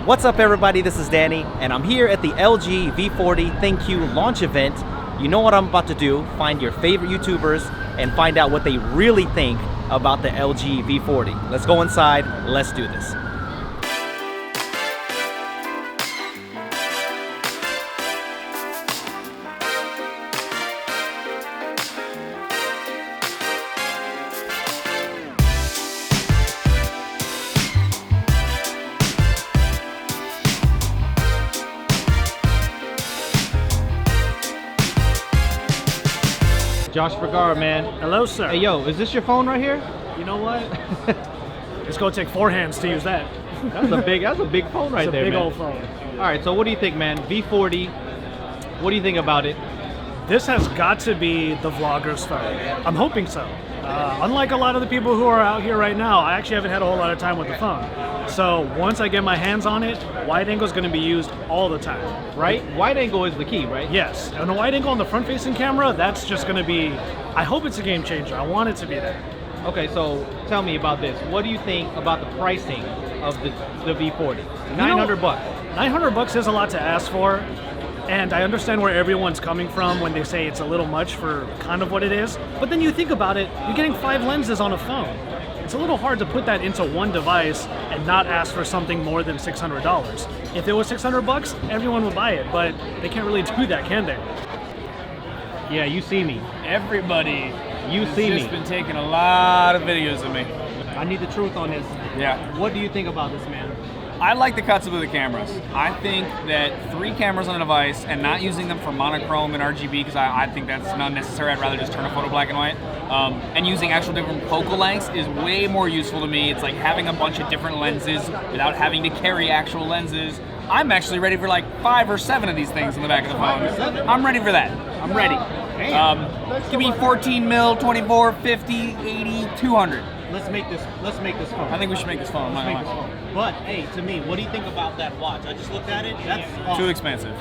What's up everybody, this is Danny, and I'm here at the LG V40 thinq launch event. You know what I'm about to do, find your favorite YouTubers and find out what they really think about the LG V40. Let's go inside, let's do this. Josh Vergara, man. Hello, sir. Hey, yo, is this your phone right here? You know what? It's gonna take 4 hands to use that. That's a big phone right there, man. It's a big old phone. All right, so what do you think, man? V40, what do you think about it? This has got to be the vlogger's phone. I'm hoping so. Unlike a lot of the people who are out here right now, I actually haven't had a whole lot of time with the phone. So once I get my hands on it, wide angle is going to be used all the time. Right? Wide angle is the key, right? Yes. And the wide angle on the front-facing camera, that's just going to be, I hope it's a game changer. I want it to be there. Okay, so tell me about this. What do you think about the pricing of the V40? 900 bucks. 900 bucks is a lot to ask for. And I understand where everyone's coming from when they say it's a little much for kind of what it is. But then you think about it, you're getting 5 lenses on a phone. It's a little hard to put that into one device and not ask for something more than $600. If it was 600 bucks, everyone would buy it, but they can't really do that, can they? Yeah, you see me. Everybody has just been taking a lot of videos of me. I need the truth on this. Yeah. What do you think about this, man? I like the cuts of the cameras. I think that 3 cameras on a device and not using them for monochrome and RGB, because I think that's not necessary. I'd rather just turn a photo black and white. And using actual different focal lengths is way more useful to me. It's like having a bunch of different lenses without having to carry actual lenses. I'm actually ready for like 5 or 7 of these things in the back of the phone. I'm ready for that. I'm ready. Give me 14 mil, 24, 50, 80, 200. Let's make this phone. I think we should make this phone. But hey, to me, what do you think about that watch? I just looked at it. That's awesome. Too expensive.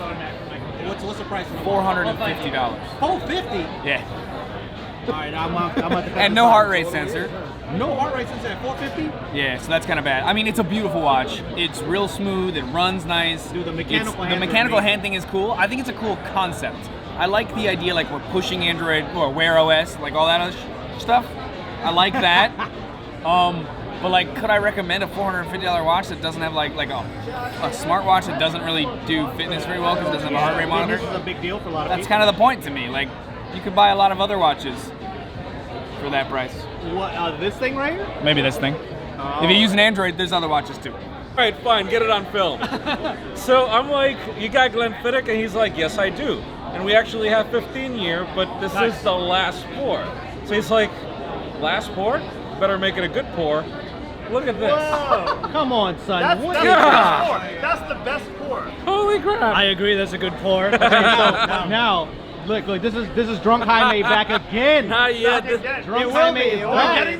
What's the price? $450. $450? Yeah. All right, I'm and no heart rate sensor. No heart rate sensor at $450? Yeah, so that's kind of bad. I mean, it's a beautiful watch. It's real smooth. It runs nice. Dude, the mechanical hand thing is cool. I think it's a cool concept. I like the idea, like we're pushing Android or Wear OS, like all that other stuff. I like that. But like, could I recommend a $450 watch that doesn't have like a smartwatch that doesn't really do fitness very well because it doesn't have a heart rate monitor? This is a big deal for a lot of people. That's kind of the point to me. Like, you could buy a lot of other watches for that price. What, this thing right here? Maybe this thing. If you use an Android, there's other watches too. All right, fine, get it on film. So I'm like, you got Glenfiddich? And he's like, yes, I do. And we actually have 15 year, but this is the last pour. So he's like, last pour? Better make it a good pour. Look at this. Whoa. Come on, son. That's the best pour. Holy crap. I agree, that's a good pour. Okay, so now, look, this is Drunk Jaime back again. Not yet. Drunk Jaime is back.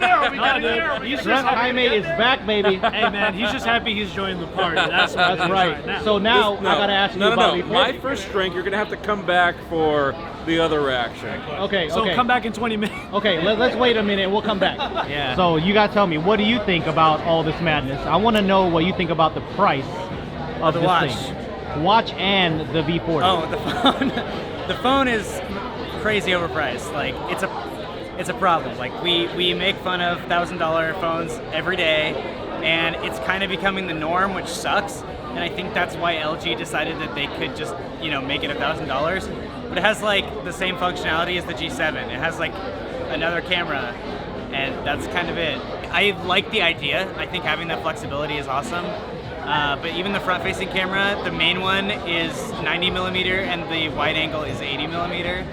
Drunk Jaime is back, baby. Hey man, he's just happy he's joining the party. That's right. now. So now I gotta ask you about V40. My first drink, you're gonna have to come back for the other reaction. Okay. So come back in 20 minutes. Okay, let's wait a minute. We'll come back. Yeah. So you gotta tell me, what do you think about all this madness? I want to know what you think about the price of the this watch. thing. Watch and the V40. Oh, the phone. The phone is crazy overpriced. Like it's a problem. Like we make fun of $1,000 phones every day, and it's kind of becoming the norm, which sucks. And I think that's why LG decided that they could just, make it $1,000. But it has like the same functionality as the G7. It has like another camera, and that's kind of it. I like the idea. I think having that flexibility is awesome. But even the front-facing camera, the main one is 90mm and the wide angle is 80mm.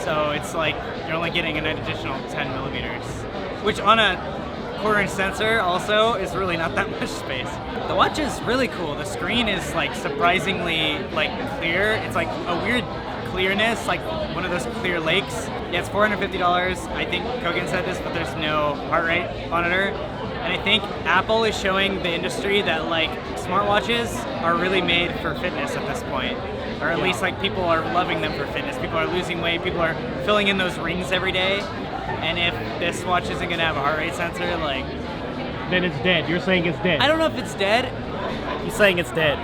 So it's like you're only getting an additional 10mm, which on a quarter-inch sensor also is really not that much space. The watch is really cool. The screen is like surprisingly like clear. It's like a weird clearness, like one of those clear lakes. Yeah, it's $450. I think Kogan said this, but there's no heart rate monitor. And I think Apple is showing the industry that like smartwatches are really made for fitness at this point. Or at least like people are loving them for fitness. People are losing weight, people are filling in those rings every day. And if this watch isn't gonna have a heart rate sensor, like... Then it's dead. You're saying it's dead. I don't know if it's dead. He's saying it's dead.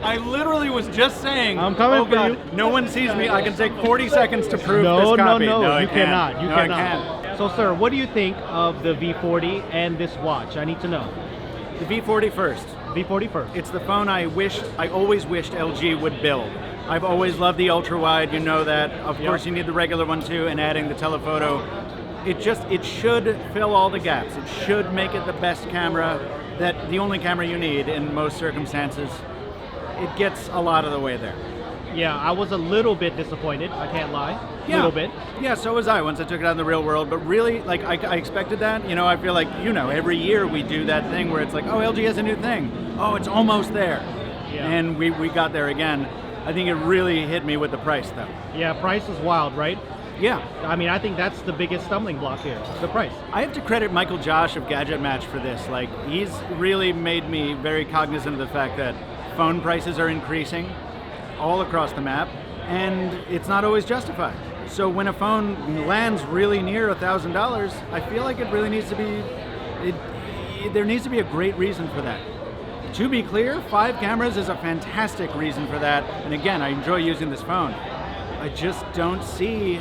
I literally was just saying, I'm coming oh for God, you. no one sees me. I can take 40 seconds to prove No, this copy. no, I you can't. cannot. You No, I cannot. can't. So, sir, what do you think of the V40 and this watch? I need to know. The V40 first. V40 first. It's the phone I always wished LG would build. I've always loved the ultra wide, you know that. Of course you need the regular one too, and adding the telephoto. It should fill all the gaps. It should make it the best camera, the only camera you need in most circumstances. It gets a lot of the way there. Yeah, I was a little bit disappointed. I can't lie. A Yeah. little bit. Yeah, so was I once I took it out in the real world. But really, like, I expected that. You know, I feel like, every year we do that thing where it's like, oh, LG has a new thing. Oh, it's almost there. Yeah. And we got there again. I think it really hit me with the price, though. Yeah, price is wild, right? Yeah. I mean, I think that's the biggest stumbling block here, the price. I have to credit Michael Josh of Gadget Match for this. Like, he's really made me very cognizant of the fact that phone prices are increasing all across the map, and it's not always justified. So when a phone lands really near $1,000, I feel like it really needs to be, there needs to be a great reason for that. To be clear, 5 cameras is a fantastic reason for that, and again, I enjoy using this phone. I just don't see,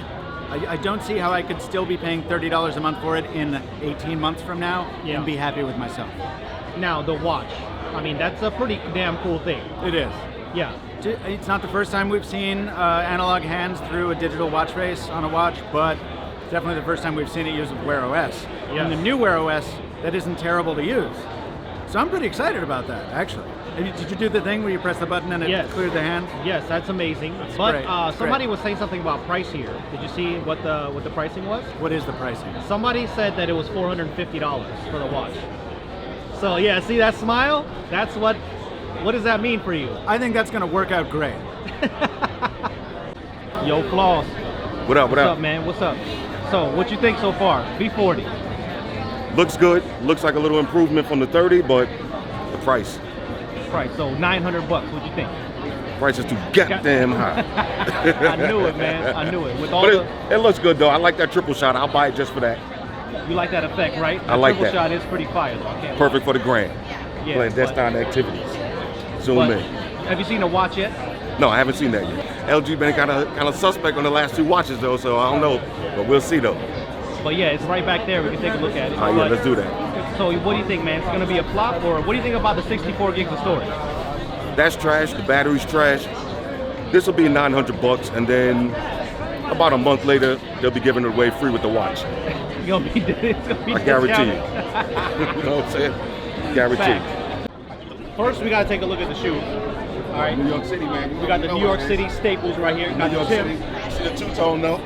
I don't see how I could still be paying $30 a month for it in 18 months from now and be happy with myself. Now, the watch. I mean, that's a pretty damn cool thing. It is. Yeah. It's not the first time we've seen analog hands through a digital watch face on a watch, but definitely the first time we've seen it used with Wear OS. Yeah. And the new Wear OS, that isn't terrible to use. So I'm pretty excited about that, actually. Did you do the thing where you press the button and it cleared the hand? Yes, that's amazing. That's but great. That's somebody great. was saying something about price here. Did you see what the pricing was? What is the pricing? Somebody said that it was $450 for the watch. So yeah, see that smile? That's what does that mean for you? I think that's going to work out great. Yo, Floss. What up, What's up, man? What's up? So, what you think so far? V40. Looks good. Looks like a little improvement from the 30, but the price. Price. So $900. What you think? Price is too goddamn high. I knew it, man. I knew it. With all But it looks good though. I like that triple shot. I'll buy it just for that. you like that effect, right? I like triple that. shot is pretty fire, though. I can't Perfect for the gram. Yeah, Playing but- desktop activities. Zoom But in. have you seen the watch yet? No, I haven't seen that yet. LG been kind of suspect on the last 2 watches though, so I don't know, but we'll see though. But yeah, it's right back there. We can take a look at it. All right, yeah, But- let's do that. So what do you think, man? It's gonna be a flop, or what do you think about the 64 gigs of storage? That's trash. The battery's trash. This will be $900, and then about a month later, they'll be giving it away free with the watch. It's gonna be I guarantee you. discounted. You know what I'm saying? Guarantee. Fact. First, we gotta take a look at the shoes. All right. New York City, man. We got the New York City staples right here. Got New the York Timbs. City. See the two-tone though?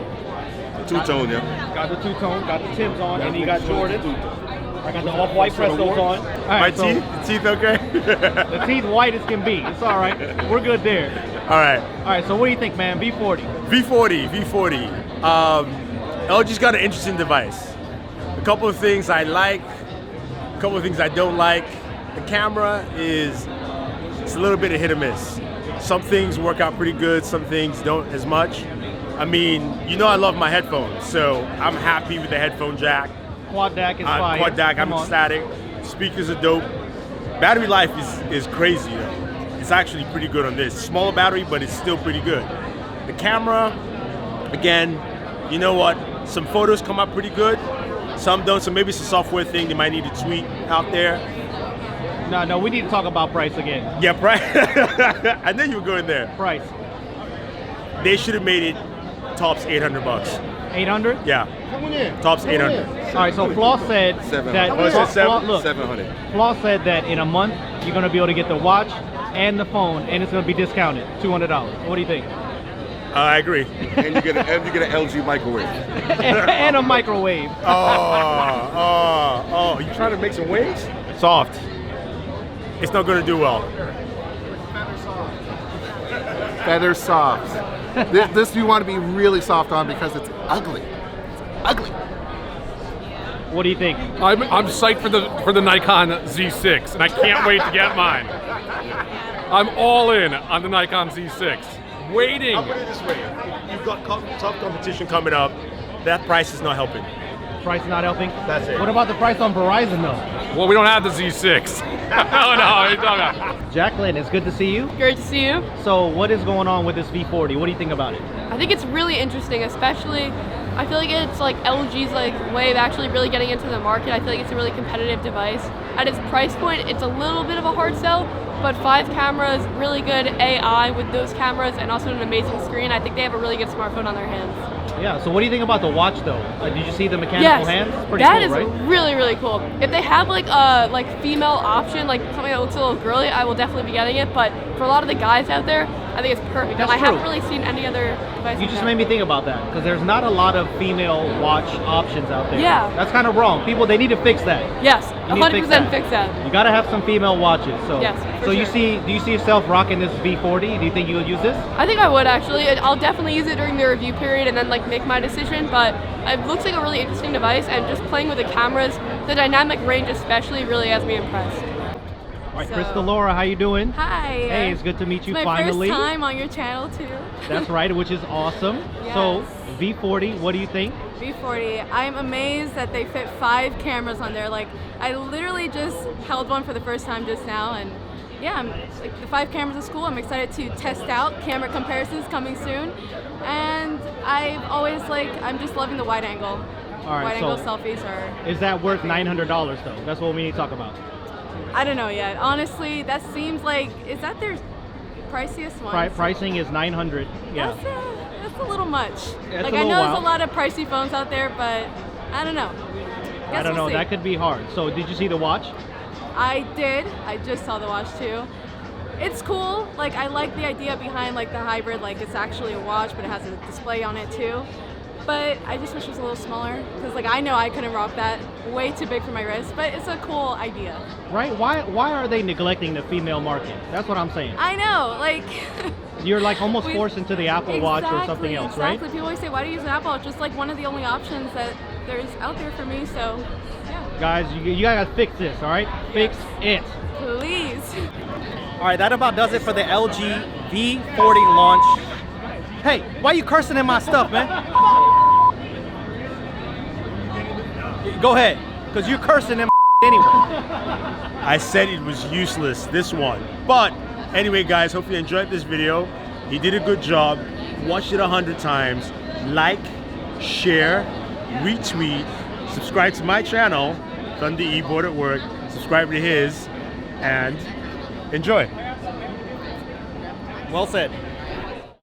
The two-tone, yeah. Got the two-tone. Got the Timbs on, and you got Jordan. I got the off-white Prestos on. All My right, so teeth okay? the teeth white as can be. It's all right. We're good there. All right. All right. So what do you think, man? V40. V40. LG's got an interesting device. A couple of things I like, a couple of things I don't like. The camera it's a little bit of hit or miss. Some things work out pretty good, some things don't as much. I mean, I love my headphones, so I'm happy with the headphone jack. Quad DAC is fire. Quad DAC, I'm Come on. ecstatic. Speakers are dope. Battery life is crazy though. It's actually pretty good on this. Smaller battery, but it's still pretty good. The camera, again, you know what? Some photos come out pretty good. Some don't, so maybe it's a software thing they might need to tweak out there. No, we need to talk about price again. Yeah, price. I knew you were going there. Price. They should have made it tops $800. 800. Yeah. Tops 800. All right. So Floss said 700. that. Oh, it said seven? Look, 700. Floss said that in a month you're gonna be able to get the watch and the phone, and it's gonna be discounted, $200. What do you think? I agree. And you get an LG microwave. And a microwave. Oh, you trying to make some waves? Soft. It's not going to do well. Feather soft. This you want to be really soft on because it's ugly. It's ugly. What do you think? I'm psyched for the Nikon Z6, and I can't wait to get mine. I'm all in on the Nikon Z6. Waiting. I'll put it this way. You've got tough competition coming up. That price is not helping. price is not helping. That's it. What about the price on Verizon though? Well, we don't have the Z6. Oh no, what are you talking about? Jacqueline, it's good to see you. Great to see you. So what is going on with this V40? What do you think about it? I think it's really interesting, especially I feel like it's like LG's like way of actually really getting into the market. I feel like it's a really competitive device. At its price point, it's a little bit of a hard sell, but 5 cameras, really good AI with those cameras, and also an amazing screen. I think they have a really good smartphone on their hands. Yeah, so what do you think about the watch though? Did you see the mechanical hands? It's pretty that cool, is right? really, really cool. If they have like a female option, like something that looks a little girly, I will definitely be getting it. But for a lot of the guys out there, I think it's perfect. That's I true. haven't really seen any other device. You just made me think about that, because there's not a lot of female watch options out there. Yeah. That's kind of wrong. People, they need to fix that. Yes, You need to 100% fix that. You gotta have some female watches. So, Yes, for so you sure. do you see yourself rocking this V40? Do you think you would use this? I think I would actually. I'll definitely use it during the review period and then like make my decision. But it looks like a really interesting device, and just playing with the cameras, the dynamic range especially, really has me impressed. All right, Krista Laura, how you doing? Hi. Hey, it's good to meet you It's my finally. first time on your channel too. That's right, which is awesome. Yes. So V40, what do you think? V40. I'm amazed that they fit 5 cameras on there. Like, I literally just held one for the first time just now, and yeah, like, the 5 cameras is cool. I'm excited to test out camera comparisons coming soon, and I'm just loving the wide angle. All right, Wide angle so selfies are. is that worth $900 though? That's what we need to talk about. I don't know yet. Honestly, that seems like, is that their priciest one? Pricing is $900. Yeah. That's a little much. It's Like, a I little know there's wild. a lot of pricey phones out there, but I don't know. I don't know. That could be hard. So did you see the watch? I did. I just saw the watch too. It's cool. Like, I like the idea behind like the hybrid. Like, it's actually a watch, but it has a display on it too. But I just wish it was a little smaller, because like I know I couldn't rock that. Way too big for my wrist. But it's a cool idea. Right? Why are they neglecting the female market? That's what I'm saying. I know. Like. You're like almost We- forced into the Apple Watch or something else, right? Exactly. People always say, why do you use an Apple Watch? Just like one of the only options that there's out there for me. So, yeah. Guys, you gotta fix this, all right? Fix it. Please. All right, that about does it for the LG V40 launch. Hey, why you cursing in my stuff, man? Go ahead, because you're cursing in my anyway. I said it was useless, this one. But anyway, guys, hope you enjoyed this video. He did a good job. Watch it 100 times. Like, share, retweet, subscribe to my channel, Thunder E Board at Work. Subscribe to his, and enjoy. Well said.